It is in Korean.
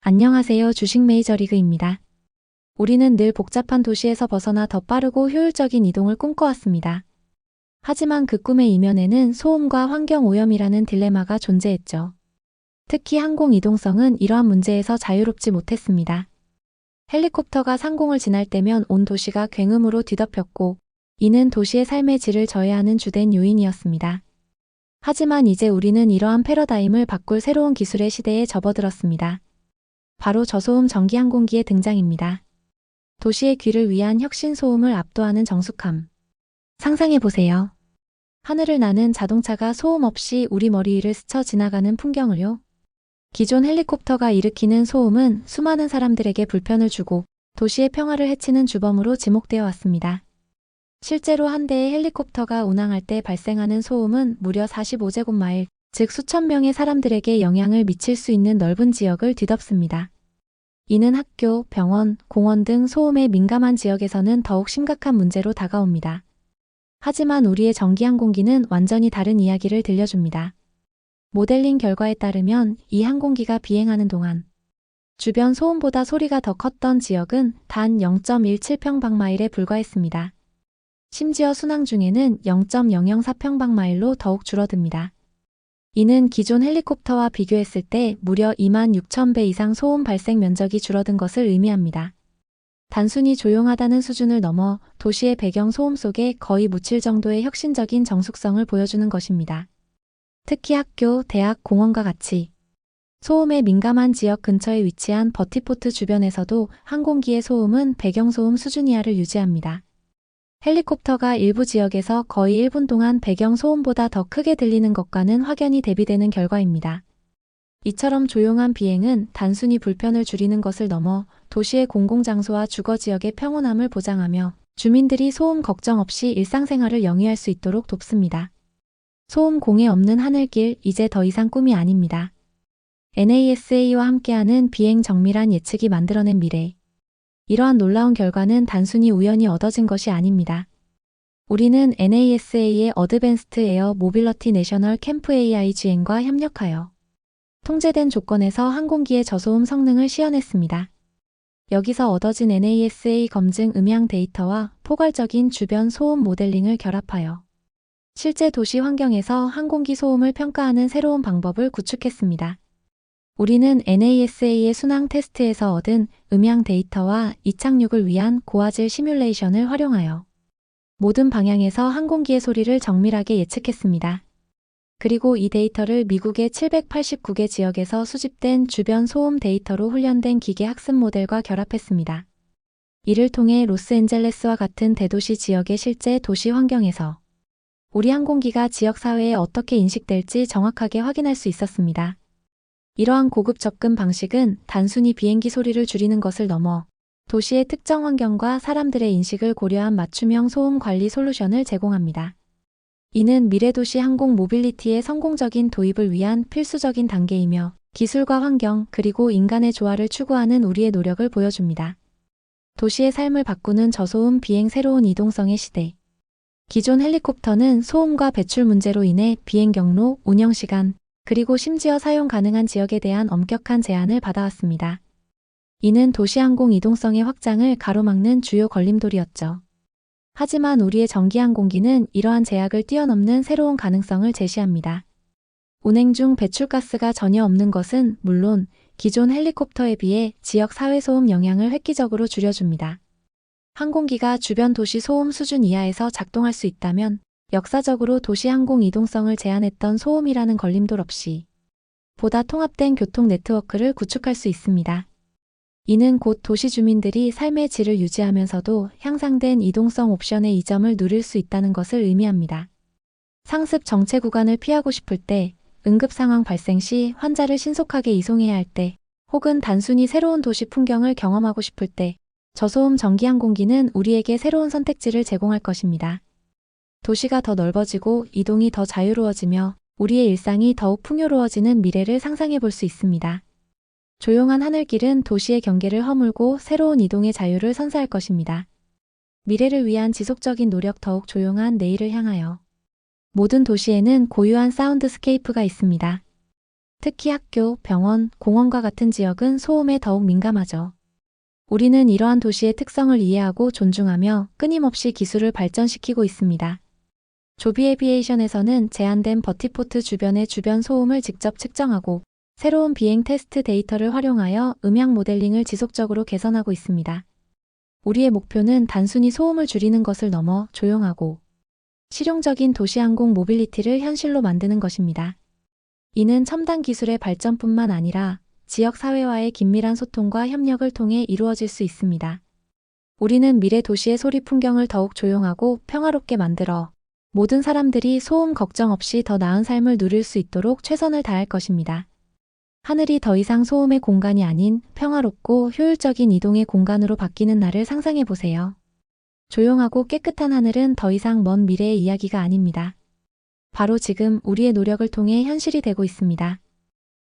안녕하세요. 주식 메이저리그입니다. 우리는 늘 복잡한 도시에서 벗어나 더 빠르고 효율적인 이동을 꿈꿔왔습니다. 하지만 그 꿈의 이면에는 소음과 환경 오염이라는 딜레마가 존재했죠. 특히 항공 이동성은 이러한 문제에서 자유롭지 못했습니다. 헬리콥터가 상공을 지날 때면 온 도시가 굉음으로 뒤덮였고, 이는 도시의 삶의 질을 저해하는 주된 요인이었습니다. 하지만 이제 우리는 이러한 패러다임을 바꿀 새로운 기술의 시대에 접어들었습니다. 바로 저소음 전기 항공기의 등장입니다. 도시의 귀를 위한 혁신 소음을 압도하는 정숙함. 상상해보세요. 하늘을 나는 자동차가 소음 없이 우리 머리 위를 스쳐 지나가는 풍경을요. 기존 헬리콥터가 일으키는 소음은 수많은 사람들에게 불편을 주고 도시의 평화를 해치는 주범으로 지목되어 왔습니다. 실제로 한 대의 헬리콥터가 운항할 때 발생하는 소음은 무려 45제곱마일, 즉 수천 명의 사람들에게 영향을 미칠 수 있는 넓은 지역을 뒤덮습니다. 이는 학교, 병원, 공원 등 소음에 민감한 지역에서는 더욱 심각한 문제로 다가옵니다. 하지만 우리의 전기항공기는 완전히 다른 이야기를 들려줍니다. 모델링 결과에 따르면 이 항공기가 비행하는 동안 주변 소음보다 소리가 더 컸던 지역은 단 0.17평방마일에 불과했습니다. 심지어 순항 중에는 0.004평방마일로 더욱 줄어듭니다. 이는 기존 헬리콥터와 비교했을 때 무려 26,000배 이상 소음 발생 면적이 줄어든 것을 의미합니다. 단순히 조용하다는 수준을 넘어 도시의 배경 소음 속에 거의 묻힐 정도의 혁신적인 정숙성을 보여주는 것입니다. 특히 학교, 대학, 공원과 같이 소음에 민감한 지역 근처에 위치한 버티포트 주변에서도 항공기의 소음은 배경소음 수준 이하를 유지합니다. 헬리콥터가 일부 지역에서 거의 1분 동안 배경 소음보다 더 크게 들리는 것과는 확연히 대비되는 결과입니다. 이처럼 조용한 비행은 단순히 불편을 줄이는 것을 넘어 도시의 공공장소와 주거지역의 평온함을 보장하며 주민들이 소음 걱정 없이 일상생활을 영위할 수 있도록 돕습니다. 소음 공해 없는 하늘길, 이제 더 이상 꿈이 아닙니다. NASA와 함께하는 비행 정밀한 예측이 만들어낸 미래. 이러한 놀라운 결과는 단순히 우연히 얻어진 것이 아닙니다. 우리는 NASA의 어드밴스트 에어 모빌리티 내셔널 캠프 AIGN과 협력하여 통제된 조건에서 항공기의 저소음 성능을 시연했습니다. 여기서 얻어진 NASA 검증 음향 데이터와 포괄적인 주변 소음 모델링을 결합하여 실제 도시 환경에서 항공기 소음을 평가하는 새로운 방법을 구축했습니다. 우리는 NASA의 순항 테스트에서 얻은 음향 데이터와 이착륙을 위한 고화질 시뮬레이션을 활용하여 모든 방향에서 항공기의 소리를 정밀하게 예측했습니다. 그리고 이 데이터를 미국의 789개 지역에서 수집된 주변 소음 데이터로 훈련된 기계 학습 모델과 결합했습니다. 이를 통해 로스앤젤레스와 같은 대도시 지역의 실제 도시 환경에서 우리 항공기가 지역 사회에 어떻게 인식될지 정확하게 확인할 수 있었습니다. 이러한 고급 접근 방식은 단순히 비행기 소리를 줄이는 것을 넘어 도시의 특정 환경과 사람들의 인식을 고려한 맞춤형 소음 관리 솔루션을 제공합니다. 이는 미래도시 항공 모빌리티의 성공적인 도입을 위한 필수적인 단계이며 기술과 환경 그리고 인간의 조화를 추구하는 우리의 노력을 보여줍니다. 도시의 삶을 바꾸는 저소음 비행 새로운 이동성의 시대. 기존 헬리콥터는 소음과 배출 문제로 인해 비행 경로, 운영 시간, 그리고 심지어 사용 가능한 지역에 대한 엄격한 제한을 받아왔습니다. 이는 도시항공 이동성의 확장을 가로막는 주요 걸림돌이었죠. 하지만 우리의 전기항공기는 이러한 제약을 뛰어넘는 새로운 가능성을 제시합니다. 운행 중 배출가스가 전혀 없는 것은 물론 기존 헬리콥터에 비해 지역 사회소음 영향을 획기적으로 줄여줍니다. 항공기가 주변 도시 소음 수준 이하에서 작동할 수 있다면 역사적으로 도시항공 이동성을 제한했던 소음이라는 걸림돌 없이 보다 통합된 교통 네트워크를 구축할 수 있습니다. 이는 곧 도시 주민들이 삶의 질을 유지하면서도 향상된 이동성 옵션의 이점을 누릴 수 있다는 것을 의미합니다. 상습 정체 구간을 피하고 싶을 때, 응급 상황 발생 시 환자를 신속하게 이송해야 할 때, 혹은 단순히 새로운 도시 풍경을 경험하고 싶을 때, 저소음 전기항공기는 우리에게 새로운 선택지를 제공할 것입니다. 도시가 더 넓어지고 이동이 더 자유로워지며 우리의 일상이 더욱 풍요로워지는 미래를 상상해 볼 수 있습니다. 조용한 하늘길은 도시의 경계를 허물고 새로운 이동의 자유를 선사할 것입니다. 미래를 위한 지속적인 노력, 더욱 조용한 내일을 향하여. 모든 도시에는 고유한 사운드스케이프가 있습니다. 특히 학교, 병원, 공원과 같은 지역은 소음에 더욱 민감하죠. 우리는 이러한 도시의 특성을 이해하고 존중하며 끊임없이 기술을 발전시키고 있습니다. 조비 에비에이션에서는 제한된 버티포트 주변의 주변 소음을 직접 측정하고 새로운 비행 테스트 데이터를 활용하여 음향 모델링을 지속적으로 개선하고 있습니다. 우리의 목표는 단순히 소음을 줄이는 것을 넘어 조용하고 실용적인 도시항공 모빌리티를 현실로 만드는 것입니다. 이는 첨단 기술의 발전뿐만 아니라 지역 사회와의 긴밀한 소통과 협력을 통해 이루어질 수 있습니다. 우리는 미래 도시의 소리 풍경을 더욱 조용하고 평화롭게 만들어 모든 사람들이 소음 걱정 없이 더 나은 삶을 누릴 수 있도록 최선을 다할 것입니다. 하늘이 더 이상 소음의 공간이 아닌 평화롭고 효율적인 이동의 공간으로 바뀌는 날을 상상해 보세요. 조용하고 깨끗한 하늘은 더 이상 먼 미래의 이야기가 아닙니다. 바로 지금 우리의 노력을 통해 현실이 되고 있습니다.